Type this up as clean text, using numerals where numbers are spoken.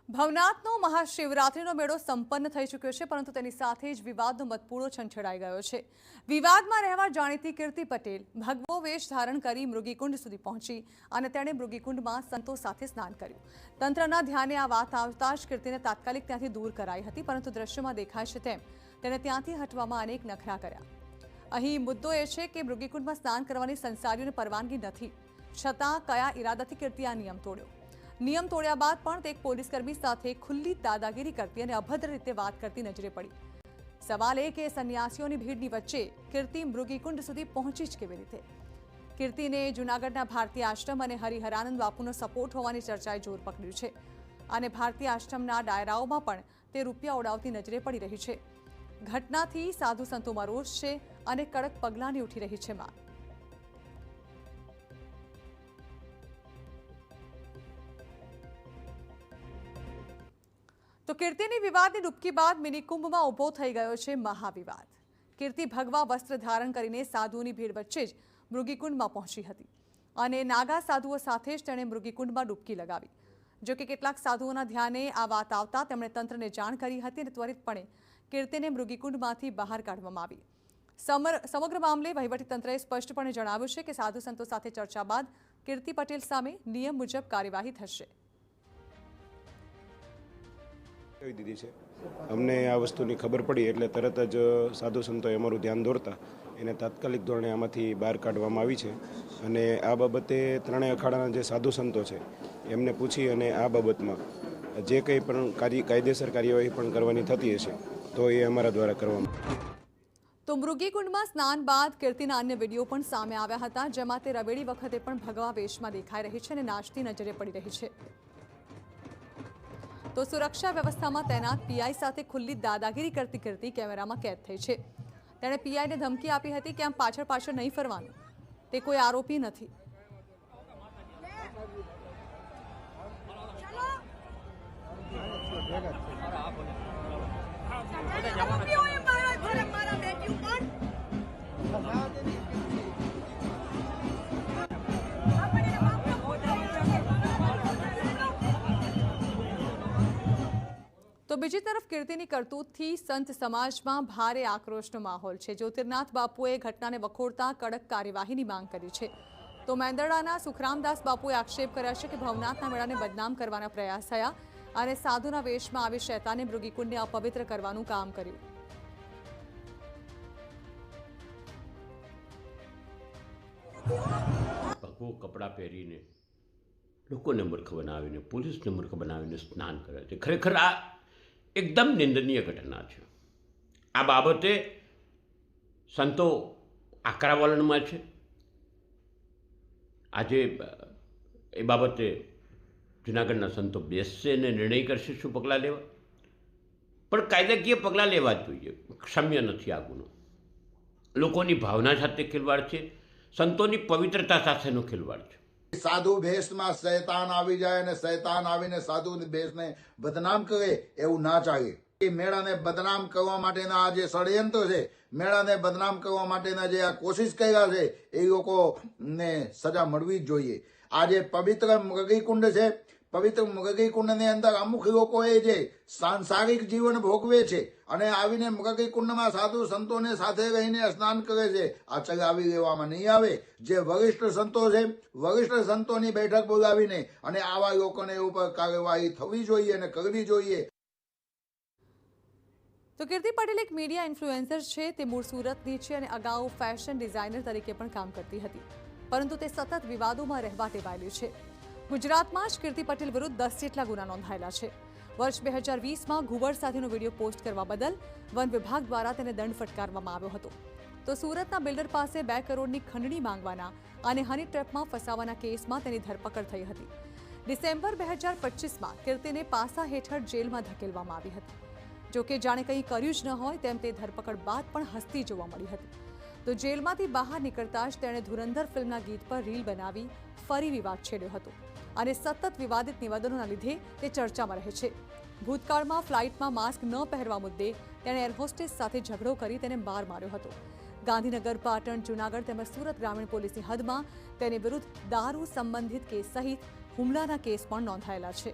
ભવનાથનો મહાશિવરાત્રીનો મેળો સંપન્ન થઈ ચૂક્યો છે, પરંતુ તેની સાથે જ વિવાદનો મતપૂળો છંછેડાઈ ગયો છે। વિવાદમાં રહેવા જાણીતી કીર્તિ પટેલ ભગવો વેશ ધારણ કરી મૃગીકુંડ સુધી પહોંચી અને તેણે મૃગીકુંડમાં સંતો સાથે સ્નાન કર્યું। તંત્રના ધ્યાને આ વાત આવતા જ કીર્તિને તાત્કાલિક ત્યાંથી દૂર કરાઈ હતી, પરંતુ દ્રશ્યમાં દેખાય છે તેમ તેણે ત્યાંથી હટવામાં અનેક નખરા કર્યા। અહીં મુદ્દો એ છે કે મૃગીકુંડમાં સ્નાન કરવાની સંસારીઓને પરવાનગી નથી, છતાં કયા ઇરાદાથી કીર્તિ આ નિયમ તોડ્યો? નિયમ તોડ્યા બાદ પણ તે એક પોલીસકર્મી સાથે ખુલ્લી દાદાગીરી કરતી અને અભદ્ર રીતે વાત કરતી નજરે પડી। સવાલ એ કે સંન્યાસીઓની ભીડની વચ્ચે કીર્તિ મૃગીકુંડ સુધી પહોંચી જ કેવી રીતે? કીર્તિને જૂનાગઢના ભારતીય આશ્રમ અને હરિહરાનંદ બાપુનો સપોર્ટ હોવાની ચર્ચાએ જોર પકડ્યું છે અને ભારતીય આશ્રમના ડાયરાઓમાં પણ તે રૂપિયા ઉડાવતી નજરે પડી રહી છે। ઘટનાથી સાધુ સંતોમાં રોષ છે અને કડક પગલાંની ઉઠી રહી છે માંગ। તો કીર્તિની વિવાદની ડૂબકી બાદ મિની કુંભમાં ઊભો થઈ ગયો છે મહાવિવાદ। કીર્તિ ભગવા વસ્ત્ર ધારણ કરીને સાધુઓની ભીડ વચ્ચે જ મૃગીકુંડમાં પહોંચી હતી અને નાગા સાધુઓ સાથે જ તેણે મૃગીકુંડમાં ડૂબકી લગાવી। જો કે કેટલાક સાધુઓના ધ્યાને આ વાત આવતા તેમણે તંત્રને જાણ કરી હતી અને ત્વરિતપણે કીર્તિને મૃગીકુંડમાંથી બહાર કાઢવામાં આવી। સમગ્ર મામલે વહીવટીતંત્રએ સ્પષ્ટપણે જણાવ્યું છે કે સાધુ સંતો સાથે ચર્ચા બાદ કીર્તિ પટેલ સામે નિયમ મુજબ કાર્યવાહી થશે। દીધી છે અમને આ વસ્તુની ખબર પડી એટલે તરત જ સાધુ સંતોએ અમારું ધ્યાન દોરતા એને તાત્કાલિક ધોરણે આમાંથી બહાર કાઢવામાં આવી છે અને આ બાબતે ત્રણેય અખાડાના જે સાધુ સંતો છે એમને પૂછી અને આ બાબતમાં જે કંઈ પણ કાયદેસર કાર્યવાહી પણ કરવાની થતી હશે તો એ અમારા દ્વારા કરવામાં। તો મૃગીકુંડમાં સ્નાન બાદ કીર્તિના અન્ય વિડીયો પણ સામે આવ્યા હતા, જેમાં તે રવેડી વખતે પણ ભગવા વેશમાં દેખાઈ રહી છે અને નાચતી નજરે પડી રહી છે। તો સુરક્ષા વ્યવસ્થામાં તૈનાત પીઆઈ સાથે ખુલ્લી દાદાગીરી કરતી કીર્તિ કેમેરામાં કેદ થઈ છે। તેણે પીઆઈને ધમકી આપી હતી કે આમ પાછળ પાછળ નહીં ફરવાનું, તે કોઈ આરોપી નથી। તો બીજી તરફ કીર્તિની કરતૂતથી સંત સમાજમાં ભારે આક્રોશનો માહોલ છે। જ્યોતિર્નાથ બાપુએ ઘટનાને વખોડતા કડક કાર્યવાહીની માંગ કરી છે। તો મેંદરડાના સુખરામદાસ બાપુએ આક્ષેપ કર્યા છે કે ભવનાથના મેળાને બદનામ કરવાના પ્રયાસ થયા અને સાધુના વેશમાં આવી શૈતાને મૃગીકુંડને અપવિત્ર કરવાનું કામ કર્યું। ભગવો કપડાં પહેરીને લોકોને મૂર્ખ બનાવીને પોલીસને મૂર્ખ બનાવીને સ્નાન કરે છે। ખરેખર આ એકદમ નિંદનીય ઘટના છે। આ બાબતે સંતો આકરા વલણમાં છે। આજે એ બાબતે જૂનાગઢના સંતો બેસશે અને નિર્ણય કરશે શું પગલાં લેવા, પણ કાયદાકીય પગલાં લેવા જ જોઈએ। ક્ષમ્ય નથી આ ગુનો। લોકોની ભાવના સાથે ખેલવાડ છે, સંતોની પવિત્રતા સાથેનો ખેલવાડ છે। સાધુ ભેષમાં શૈતાન આવી જાય અને શૈતાન આવીને સાધુ ભેષને બદનામ કરે એવું ના ચાલે। એ મેળાને બદનામ કરવા માટેના આ જે ષડયંત્ર છે, મેળાને બદનામ કરવા માટેના જે આ કોશિશ કર્યા છે, એ લોકોને સજા મળવી જ જોઈએ। આ જે પવિત્ર મૃગીકુંડ છે, પવિત્ર મૃગીકુંડની અંદર અમુક લોકોએ જે સાંસારિક જીવન ભોગવે છે અને આવીને મૃગીકુંડમાં સાધુ સંતોને સાથે રહીને સ્નાન કરે છે, આ ચલાવી લેવામાં નહીં આવે। જે વરિષ્ઠ સંતો છે, વરિષ્ઠ સંતોની બેઠક બોલાવીને અને આવા લોકોને ઉપર કાર્યવાહી થવી જોઈએ અને કરવી જોઈએ। તો કીર્તિ પટેલ એક મીડિયા ઇન્ફ્લુએન્સર છે। તે મૂળ સુરતની છે અને અગાઉ ફેશન ડિઝાઇનર તરીકે પણ કામ કરતી હતી, પરંતુ તે સતત વિવાદોમાં રહેવા ટેવાયેલી છે। ગુજરાતમાં જ કીર્તિ પટેલ વિરુદ્ધ 10 જેટલા ગુના નોંધાયેલા છે। વર્ષ 2020માં ઘુવડ સાથેનો વિડીયો પોસ્ટ કરવા બદલ વન વિભાગ દ્વારા તેને દંડ ફટકારવામાં આવ્યો હતો। તો સુરતના બિલ્ડર પાસે 2 કરોડની ખંડણી માંગવાના અને હની ટ્રેપમાં ફસાવાના કેસમાં તેની ધરપકડ થઈ હતી। ડિસેમ્બર 2025માં કીર્તિને પાસા હેઠળ જેલમાં ધકેલવામાં આવી હતી। જોકે જાણે કંઈ કર્યું જ ન હોય તેમ તે ધરપકડ બાદ પણ હસતી જોવા મળી હતી। તો જેલમાંથી બહાર નીકળતા જ તેણે ધુરંધર ફિલ્મના ગીત પર રીલ બનાવી ફરી વિવાદ છેડ્યો હતો અને સતત વિવાદિત નિવેદનોના લીધે તે ચર્ચામાં રહે છે। ભૂતકાળમાં ફ્લાઇટમાં માસ્ક ન પહેરવા મુદ્દે તેણે એર હોસ્ટેસ સાથે ઝઘડો કરી તેને માર માર્યો હતો। ગાંધીનગર, પાટણ, જૂનાગઢ તેમજ સુરત ગ્રામીણ પોલીસની હદમાં તેની વિરુદ્ધ દારૂ સંબંધિત કેસ સહિત હુમલાના કેસ પણ નોંધાયેલા છે।